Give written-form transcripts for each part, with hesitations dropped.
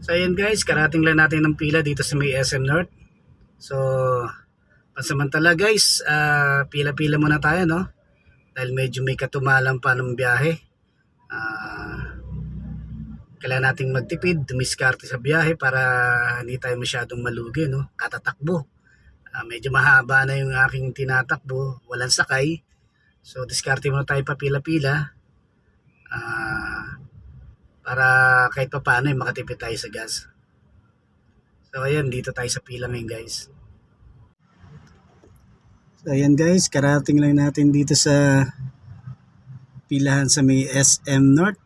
So ayan guys, karating lang natin ng pila dito sa may SM North. So pansamantala guys, pila-pila muna tayo, no? Dahil medyo may katumalan pa ng biyahe. Kailangan nating magtipid, dumiskarte sa biyahe para hindi tayo masyadong malugi, no? Katatakbo. Medyo mahaba na yung aking tinatakbo, walang sakay. So diskarte muna tayo pa pila-pila. Para kahit pa paano makatipid tayo sa gas. So ayan, dito tayo sa pila ngayon guys. So ayan guys, karating lang natin dito sa pilahan sa may SM North.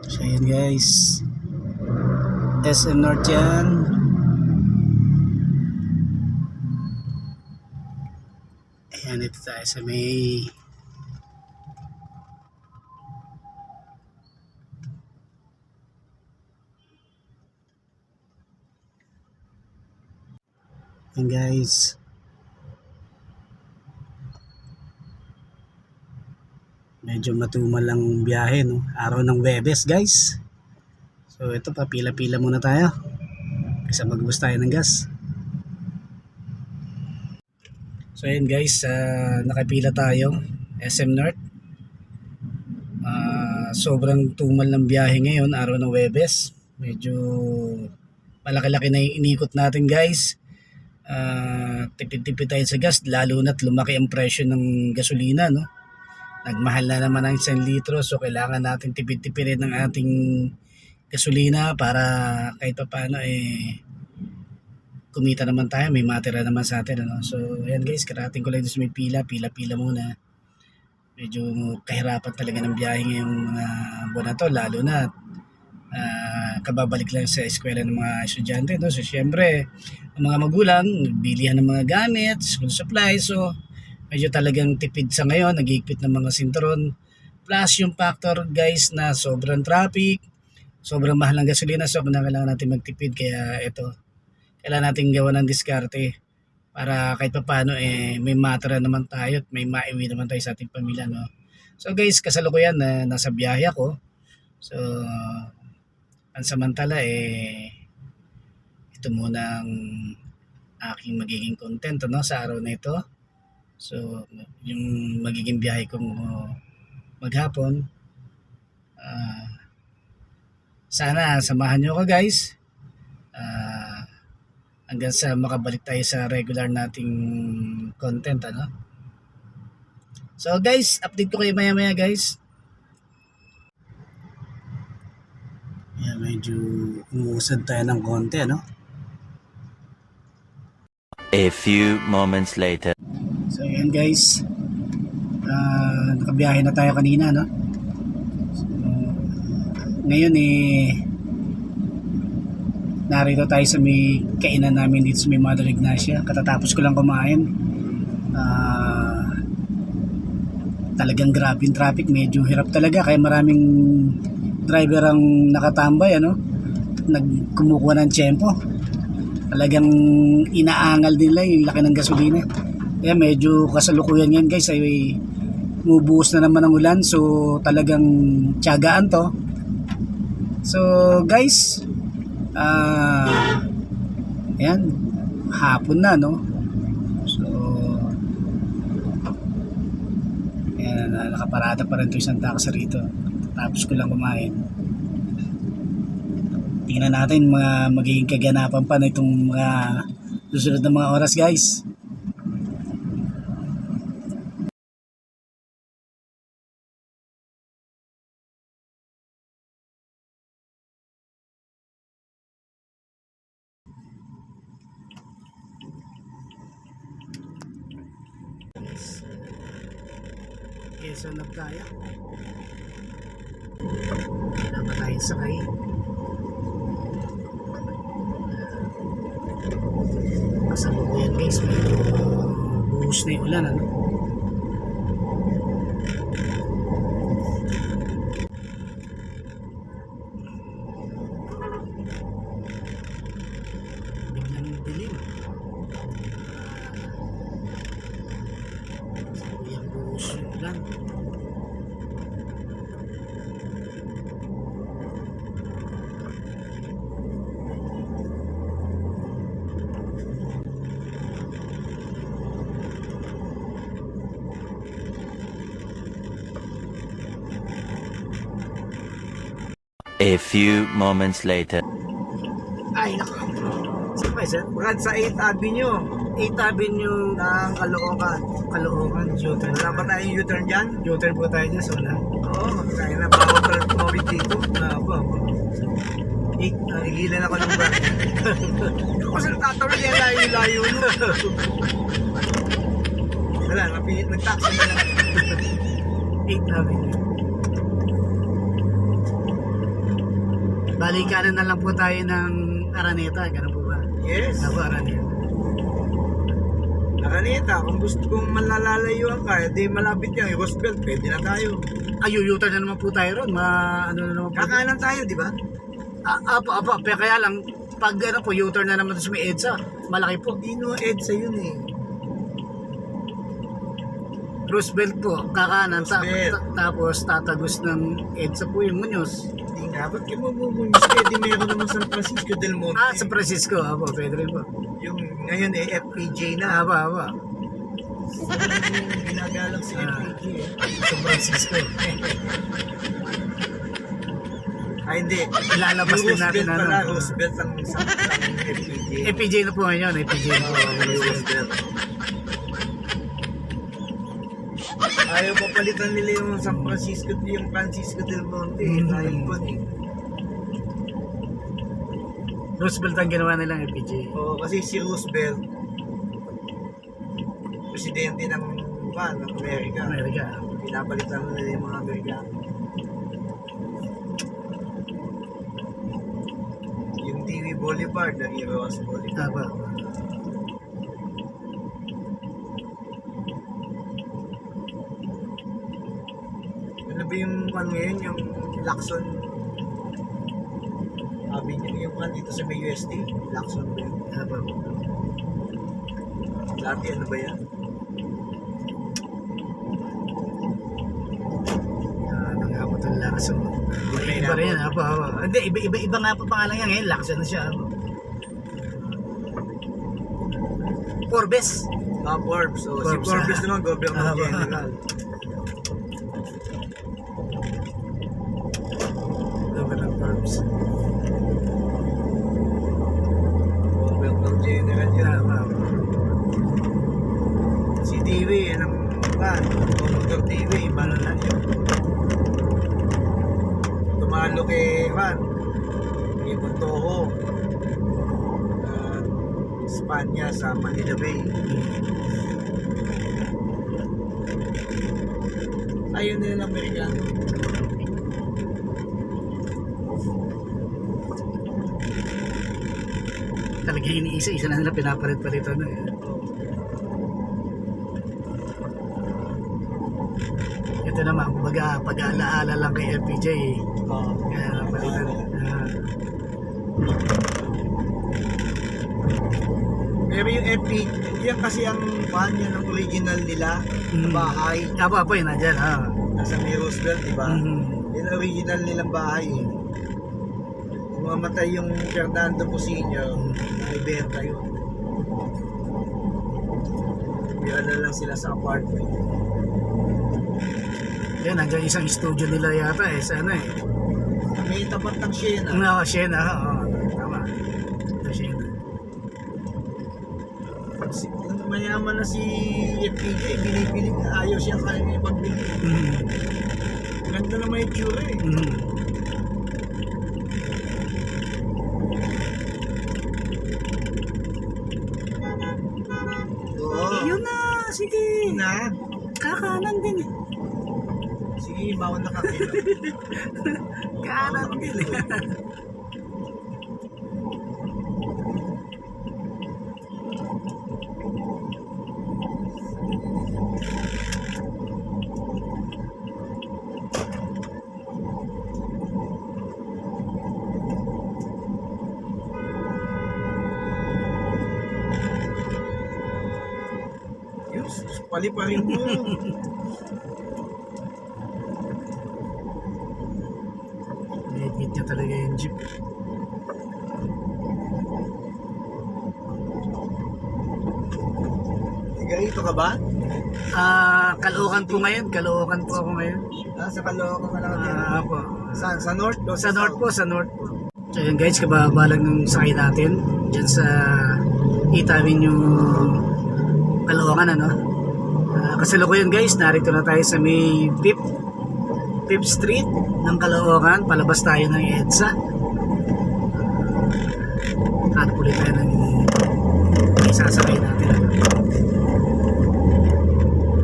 So ayan guys, SM North yan. Ayan, dito tayo sa may ayan guys. Medyo matumal lang biyahe, no? Araw ng Webes guys. So ito pa, pila-pila muna tayo kasi magubos tayo ng gas. So ayan guys, nakapila tayo SM North. Sobrang tumal ng biyahe ngayon, araw ng Webes. Medyo malaki-laki na yung inikot natin guys. Tipid-tipid tayo sa gas, lalo na't lumaki ang presyo ng gasolina, no? Nagmahal na naman ang 1 litro, so kailangan natin tipid-tipid ng ating gasolina para kahit pa paano kumita naman tayo, may matira naman sa atin, ano? So ayan guys, karating ko lang dito sa may pila muna. Medyo kahirapan talaga ng biyahe ngayong mga buwan na to, lalo na kababalik lang sa eskwela ng mga estudyante, no? So syempre ang mga magulang bilihan ng mga gamit, school supplies, so medyo talagang tipid sa ngayon, nag-iikpit ng mga sinturon. Plus yung factor guys na sobrang traffic, sobrang mahal ng gasolina, so kailangan natin magtipid. Kaya ito, kailangan natin gawa ng diskarte para kahit pa paano may matira naman tayo at may maiwi naman tayo sa ating pamilya, no? So guys, kasalukuyan na nasa biyahe ako. So pansamantala ito muna ang aking magiging content, no, sa araw na ito. So yung magiging biyahe kong maghapon, sana samahan nyo ako guys hanggang sa makabalik tayo sa regular nating content, ano. So guys, update ko kayo maya guys. Yan, medyo umusad tayo ng konti, ano. A few moments later. So ayan guys, nakabiyahe na tayo kanina, no? So, ngayon narito tayo sa may kainan namin dito sa may Mother Ignacia. Katatapos ko lang kumain. Talagang grabe yung traffic, medyo hirap talaga, kaya maraming driver ang nakatambay, ano? Kumukuha ng tiyempo. Talagang inaangal nila yung laki ng gasolina. Kaya medyo kasalukuyan yan guys, ay bubuhos na naman ang ulan, so talagang tiyagaan to. So guys, ayan, hapon na, no? So ayan, nakaparada pa rin ito isang taxi rito. Tapos ko lang kumain. Tingnan natin mga magiging kaganapan pa na itong mga susunod na mga oras guys. Quezon nagkaya. Wala pa tayong sakay. Kasalukuyan guys, medyo buhos na yung ulan, ano. Biglang dilim. Kasalukuyang buhos yung ulan. A few moments later. Ay, naku. Saan ba, sir? Brad, sa 8th Avenue 8th Avenue ng Caloocan. Caloocan, U-turn. Wala ba tayong U-turn dyan? U-turn po tayo dyan, so wala. Oo, kaya na bawal tumawid dito. Apo. Nagigilan ako ng brad. Ako sa tatawid yan, layo-layo no. Wala, nag-taxi na lang. 8th Avenue. Balikanan na lang po tayo ng Araneta, ganun po ba? Yes. Apo, Araneta. Nakanita, kung gusto kong malalalayuan ka, di malapit yan. Roosevelt, pwede na tayo. Ay, U-turn na naman po tayo ron. Ano na naman po. Kakanan tayo, di ba? Apo. Pero kaya lang, pag ano po, U-turn na naman sa may EDSA, malaki po. Hindi no EDSA yun eh. Roosevelt po, kakanan. Roosevelt. Tapos tatagos ng EDSA po yung Muñoz. Hindi nga, ba't kayo mabubunyos kayo? Di meron naman San Francisco del Monte. San Francisco. Apo, pwede rin po. Yung ngayon eh, FPJ na. Apo. Ginagalang si FPJ eh. San Francisco. Ay hindi. Ilalabas din natin Roosevelt pala, ano. Roosevelt ang FPJ. FPJ na po ngayon, FPJ na po. Roosevelt. Ayaw pa palitan nila yung San Francisco, yung Francisco del Monte. Dahil po eh. Roosevelt ang ginawa nilang FPJ. Oo, kasi si Roosevelt, presidente ng Amerika. Amerika. Pinapalitan nila yung mga Amerikano. Yung TV Boulevard, naging Ross Boulevard. Apo. Ano ba yung ngayon, yung Lacson Avenue, yung dito sa may UST? Lacson ba yun? Apo. Dati ano ba yan? Ano nga po itong Lacson? Iba rin yan, Apo. Hindi, iba nga po pangalan niya ngayon, Lacson na siya. Apo. Forbes. Forbes. So, si Forbes, Forbes naman, Governor General. Governor Forbes. Governor General yun. Tama. Si TV, yan ang Governor TV, iba na lang yun. Tumalo kay kay Montojo. Espanya sa Manila Bay. Ayun din ang Amerikano. Talaga iniisa-isa na nila pinapalit-palitan na eh. Ito naman, kumbaga pag-aalaala lang kay FPJ eh. Kaya napalitan. Pero yung FP, yan kasi ang yan ang original nila na bahay. Apo, yun nandyan. Nasa may Roosevelt, di ba? Yan ang original nilang bahay. Mamatay yung Fernando Posinio, ibenta yun. Yan na lang sila sa apartment. Yan, nandyan isang studio nila yata eh. Sa ano eh. May tapat ng Siena. Siena. Tama. Siena. Mayaman na si FPJ, binibili na ayaw siya kaya pagbili. Ganda na may itsura eh. Oo. Yun na, sige. Na. Kakanan din eh. Sige, bawal na kakilo. Kanan din eh. Yun, pali pa rin mo. Medgit niya talaga yung jeep. Sigarito ka ba? Caloocan po ngayon. Caloocan po ako ngayon. Sa Caloocan ka lang. Apo. Saan? Sa north o Sa north south? po, sa north po. So yun guys, kababa lang ng sakay natin dyan sa 8th Avenue Caloocan, ano. Kasalukuyan guys, narito na tayo sa may 5th Street ng Caloocan. Palabas tayo ng EDSA. Hanap ulit tayo ng isasakay natin, ano.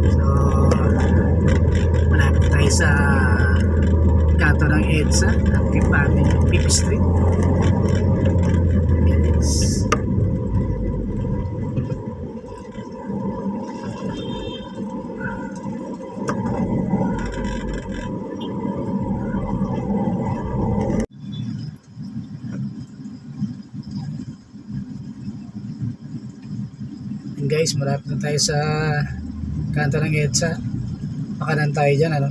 So malapit tayo sa kanto ng EDSA at 5th Street. Yes. And guys, malapit na tayo sa kanto ng EDSA. Pakanan tayo dyan, ano.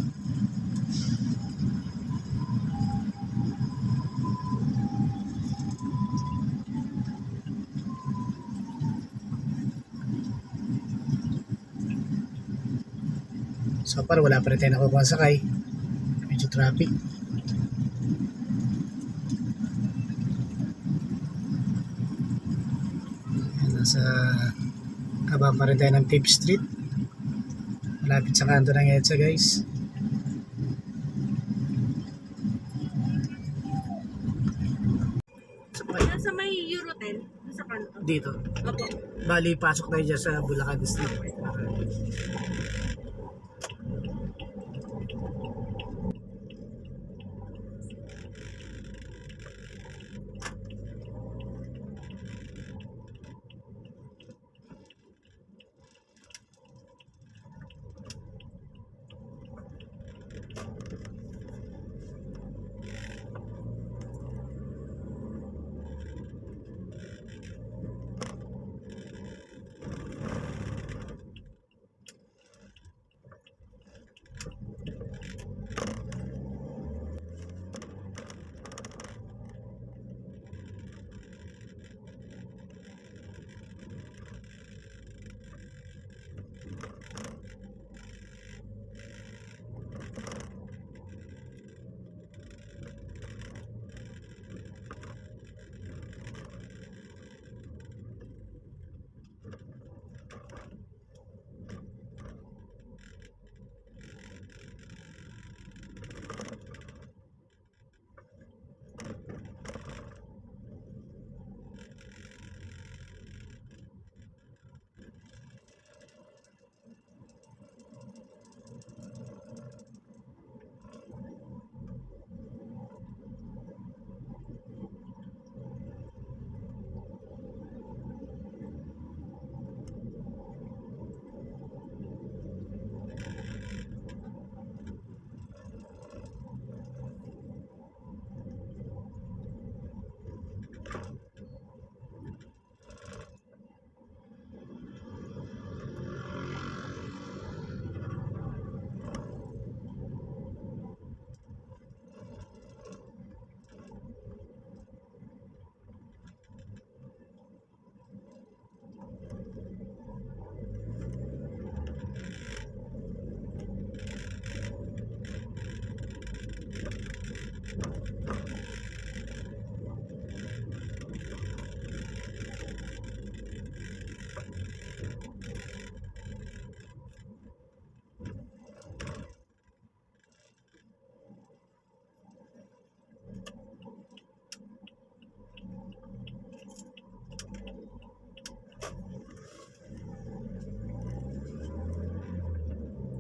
So far wala pa rin tayo nakukuha sakay. Medyo traffic. Nasa kabang pa rin tayo ng 5th Street. Malapit sa kanto ng EDSA guys. Nasa may Eurotel, sa kanto. Dito. Opo. Bali, pasok tayo dyan sa Bulacan Street.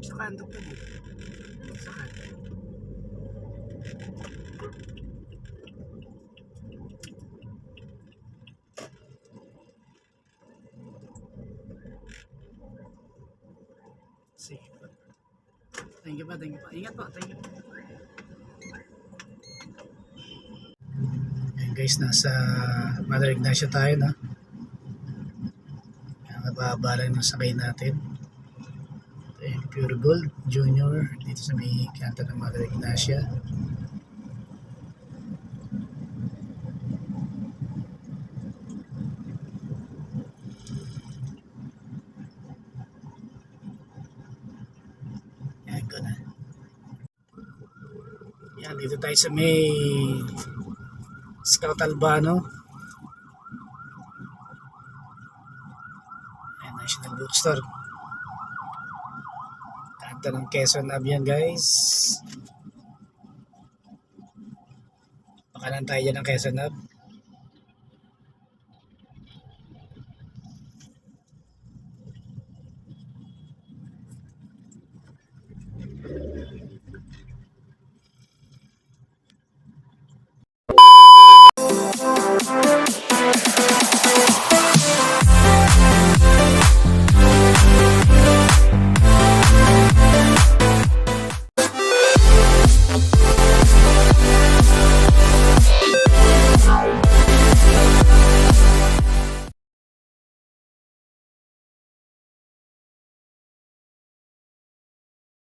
Sa kanto po dito. Sa kanto. Sige po. Thank you po, thank you po. Ingat po, thank you. Ayan guys, nasa Mother Ignacia tayo, no? Nababa lang ng sakay natin. Pure Gold Junior dito sa may kanto ng Mother Ignacia. Yan ko na. Yan, dito tayo sa may Scout Albano. Ayan, National Bookstore. Kanto ng Quezon Ave yan, guys. Pakanan tayo dyan ng Quezon Ave.